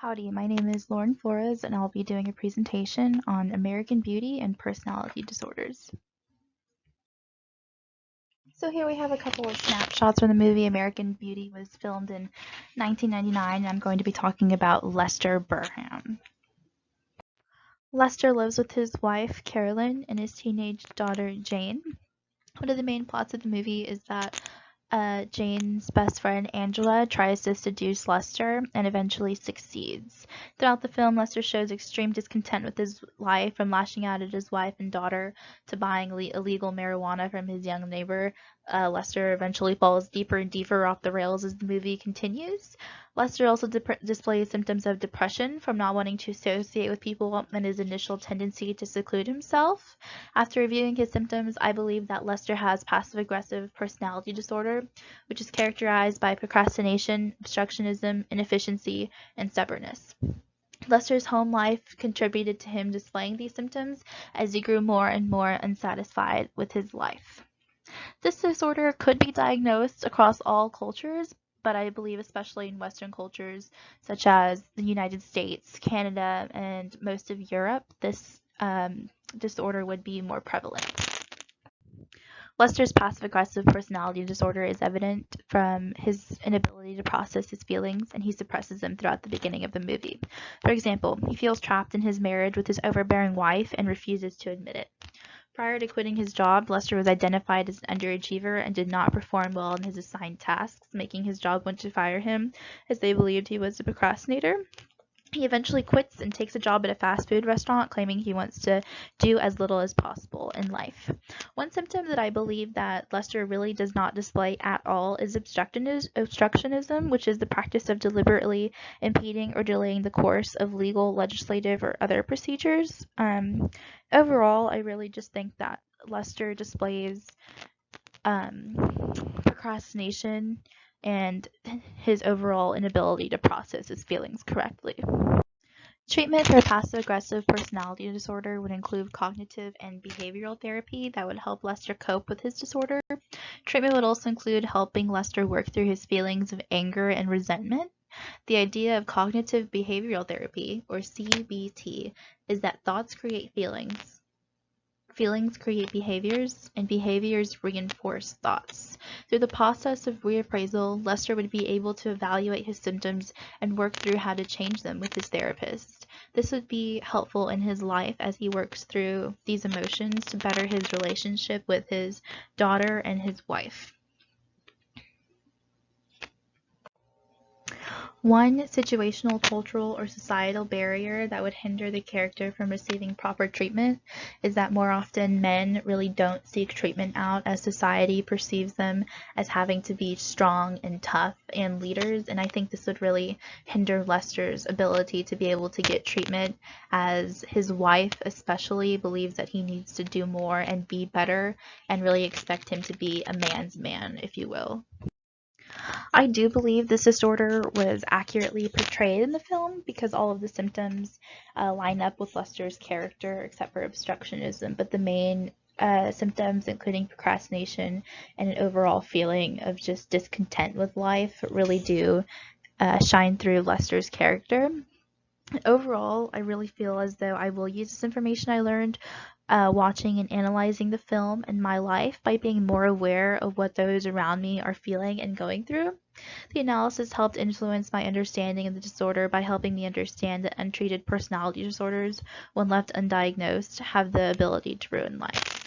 Howdy, my name is Lauren Flores, and I'll be doing a presentation on American Beauty and personality disorders. So here we have a couple of snapshots from the movie. American Beauty was filmed in 1999, and I'm going to be talking about Lester Burham. Lester lives with his wife, Carolyn, and his teenage daughter, Jane. One of the main plots of the movie is that Jane's best friend Angela tries to seduce Lester and eventually succeeds. Throughout the film, Lester shows extreme discontent with his life, from lashing out at his wife and daughter to buying illegal marijuana from his young neighbor. Lester eventually falls deeper and deeper off the rails as the movie continues. Lester also displays symptoms of depression from not wanting to associate with people and his initial tendency to seclude himself. After reviewing his symptoms, I believe that Lester has passive-aggressive personality disorder, which is characterized by procrastination, obstructionism, inefficiency, and stubbornness. Lester's home life contributed to him displaying these symptoms as he grew more and more unsatisfied with his life. This disorder could be diagnosed across all cultures, but I believe especially in Western cultures such as the United States, Canada, and most of Europe, this disorder would be more prevalent. Lester's passive-aggressive personality disorder is evident from his inability to process his feelings, and he suppresses them throughout the beginning of the movie. For example, he feels trapped in his marriage with his overbearing wife and refuses to admit it. Prior to quitting his job, Lester was identified as an underachiever and did not perform well in his assigned tasks, making his job want to fire him as they believed he was a procrastinator. He eventually quits and takes a job at a fast food restaurant, claiming he wants to do as little as possible in life. One symptom that I believe that Lester really does not display at all is obstructionism, which is the practice of deliberately impeding or delaying the course of legal, legislative, or other procedures. Overall, I really just think that Lester displays procrastination and his overall inability to process his feelings correctly. Treatment for passive-aggressive personality disorder would include cognitive and behavioral therapy that would help Lester cope with his disorder. Treatment would also include helping Lester work through his feelings of anger and resentment. The idea of cognitive behavioral therapy, or CBT, is that thoughts create feelings. Feelings create behaviors, and behaviors reinforce thoughts. Through the process of reappraisal, Lester would be able to evaluate his symptoms and work through how to change them with his therapist. This would be helpful in his life as he works through these emotions to better his relationship with his daughter and his wife. One situational, cultural, or societal barrier that would hinder the character from receiving proper treatment is that more often men really don't seek treatment out, as society perceives them as having to be strong and tough and leaders, and I think this would really hinder Lester's ability to be able to get treatment, as his wife especially believes that he needs to do more and be better and really expect him to be a man's man, if you will. I do believe this disorder was accurately portrayed in the film because all of the symptoms line up with Lester's character except for obstructionism, but the main symptoms, including procrastination and an overall feeling of just discontent with life, really do shine through Lester's character. Overall, I really feel as though I will use this information I learned watching and analyzing the film in my life by being more aware of what those around me are feeling and going through. The analysis helped influence my understanding of the disorder by helping me understand that untreated personality disorders, when left undiagnosed, have the ability to ruin life.